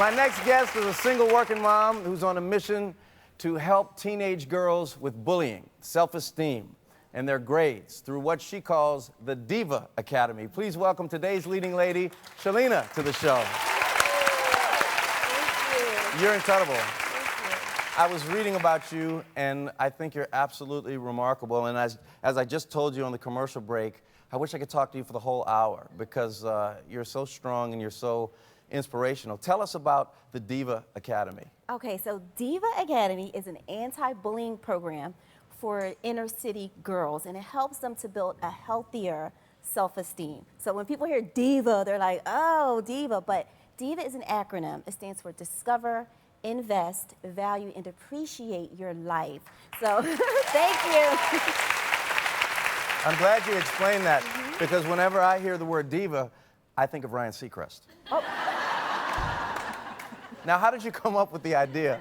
My next guest is a single working mom who's on a mission to help teenage girls with bullying, self-esteem, and their grades through what she calls the Diva Academy. Please welcome today's leading lady, Shalena, to the show. Thank you. You're incredible. Thank you. I was reading about you, and I think you're absolutely remarkable. And as I just told you on the commercial break, I wish I could talk to you for the whole hour because you're so strong and you're so inspirational. Tell us about the Diva Academy. Okay, so Diva Academy is an anti-bullying program for inner city girls, and it helps them to build a healthier self-esteem. So when people hear Diva, they're like, oh, Diva, but Diva is an acronym. It stands for Discover, Invest, Value, and Appreciate Your Life. So thank you. I'm glad you explained that because whenever I hear the word diva, I think of Ryan Seacrest. Oh. Now, how did you come up with the idea?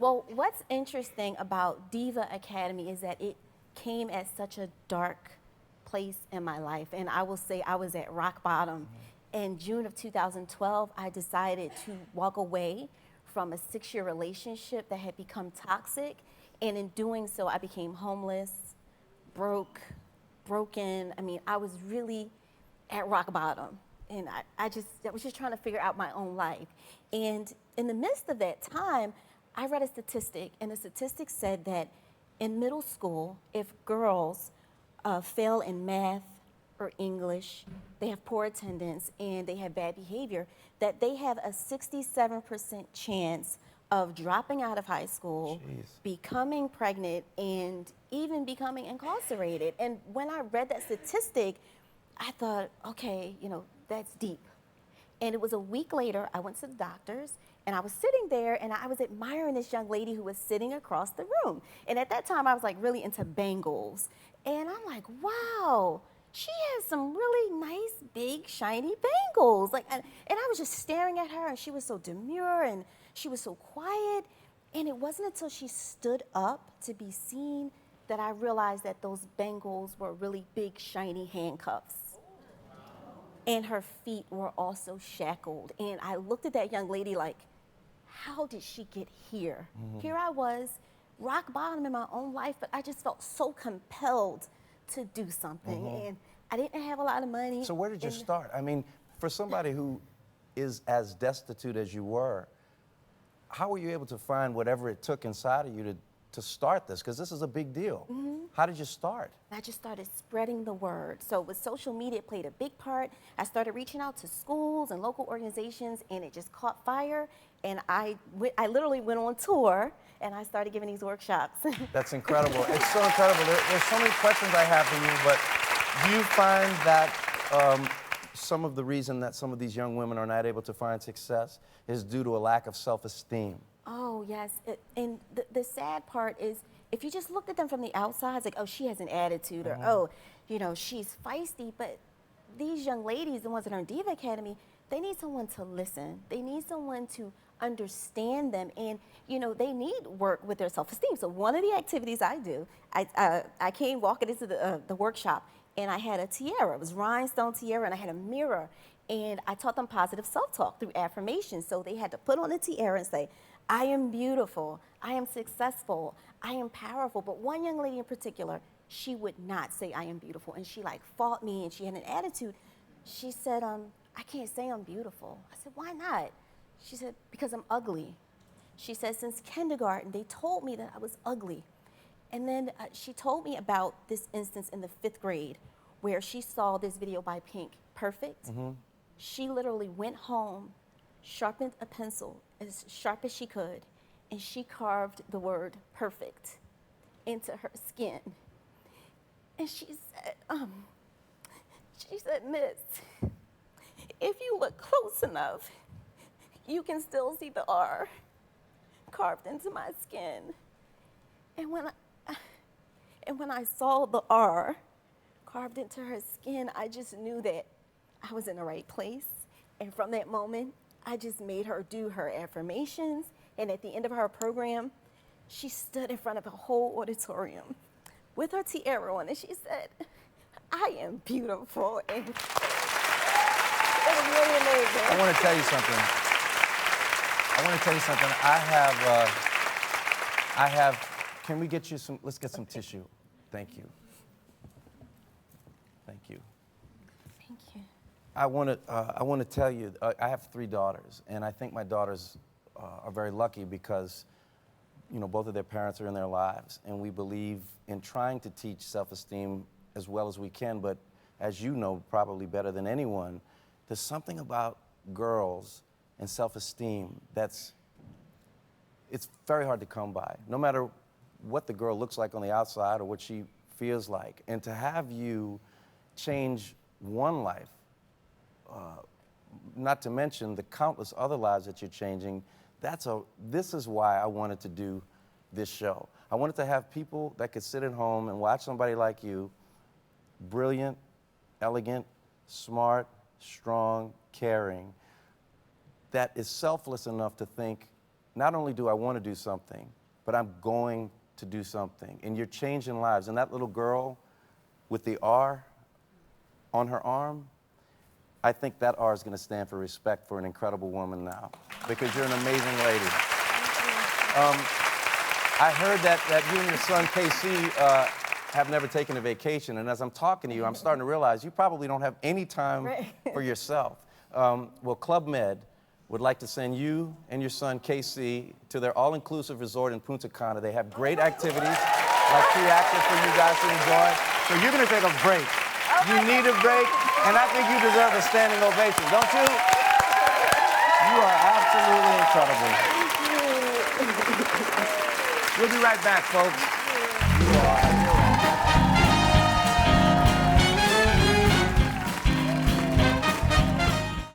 Well, what's interesting about Diva Academy is that it came at such a dark place in my life, and I will say I was at rock bottom. In June of 2012, I decided to walk away from a 6-year relationship that had become toxic, and in doing so, I became homeless, broken. I mean, I was really at rock bottom, and I was just trying to figure out my own life. And in the midst of that time, I read a statistic, and the statistic said that in middle school, if girls fail in math or English, they have poor attendance, and they have bad behavior, that they have a 67% chance of dropping out of high school, becoming pregnant, and even becoming incarcerated. And when I read that statistic, I thought, okay, you know, that's deep. And it was a week later, I went to the doctor's, and I was sitting there, and I was admiring this young lady who was sitting across the room. And at that time, I was like really into bangles. And I'm like, wow, she has some really nice, big, shiny bangles. Like, and I was just staring at her, and she was so demure, and she was so quiet. And it wasn't until she stood up to be seen that I realized that those bangles were really big, shiny handcuffs. And her feet were also shackled. And I looked at that young lady like, how did she get here? Here I was, rock bottom in my own life, but I just felt so compelled to do something. And I didn't have a lot of money. So where did you start? I mean, for somebody who is as destitute as you were, how were you able to find whatever it took inside of you to start this? Because this is a big deal. How did you start? I just started spreading the word. So with social media, it played a big part. I started reaching out to schools and local organizations, and it just caught fire. And I literally went on tour, and I started giving these workshops. That's incredible. It's so incredible. There's so many questions I have for you, but do you find that some of the reason that some of these young women are not able to find success is due to a lack of self-esteem? Oh, yes. And the sad part is, if you just looked at them from the outside, it's like, oh, she has an attitude, or, oh, you know, she's feisty. But these young ladies, the ones that are in Diva Academy, they need someone to listen. They need someone to understand them, and, you know, they need work with their self-esteem. So one of the activities I do, I came walking into the workshop, and I had a tiara. It was rhinestone tiara, and I had a mirror. And I taught them positive self-talk through affirmations. So they had to put on the tiara and say, I am beautiful, I am successful, I am powerful. But one young lady in particular, she would not say I am beautiful. And she like fought me, and she had an attitude. She said, I can't say I'm beautiful. I said, why not? She said, because I'm ugly. She said, since kindergarten, they told me that I was ugly. And then she told me about this instance in the 5th grade where she saw this video by Pink, Perfect. She literally went home, sharpened a pencil as sharp as she could, and she carved the word perfect into her skin. And she said, Miss, if you look close enough, you can still see the R carved into my skin. And when I saw the R carved into her skin, I just knew that I was in the right place. And from that moment, I just made her do her affirmations. And at the end of her program, she stood in front of a whole auditorium with her tiara on, and she said, I am beautiful. And it was really amazing. I want to tell you something. Can we get you some, let's get some tissue. Thank you. Thank you. Thank you. I want to tell you, I have 3 daughters, and I think my daughters are very lucky because, you know, both of their parents are in their lives, and we believe in trying to teach self-esteem as well as we can, but as you know probably better than anyone, there's something about girls and self-esteem it's very hard to come by, no matter what the girl looks like on the outside or what she feels like. And to have you change one life, not to mention the countless other lives that you're changing, this is why I wanted to do this show. I wanted to have people that could sit at home and watch somebody like you, brilliant, elegant, smart, strong, caring, that is selfless enough to think, not only do I want to do something, but I'm going to do something. And you're changing lives. And that little girl with the R on her arm, I think that R is going to stand for respect for an incredible woman now, because you're an amazing lady. I heard that you and your son, KC, have never taken a vacation, and as I'm talking to you, I'm starting to realize you probably don't have any time for yourself. Well, Club Med would like to send you and your son, KC, to their all-inclusive resort in Punta Cana. They have great activities, like free access for you guys to enjoy. So you're going to take a break. You need a break, and I think you deserve a standing ovation, don't you? You are absolutely incredible. We'll be right back, folks. You are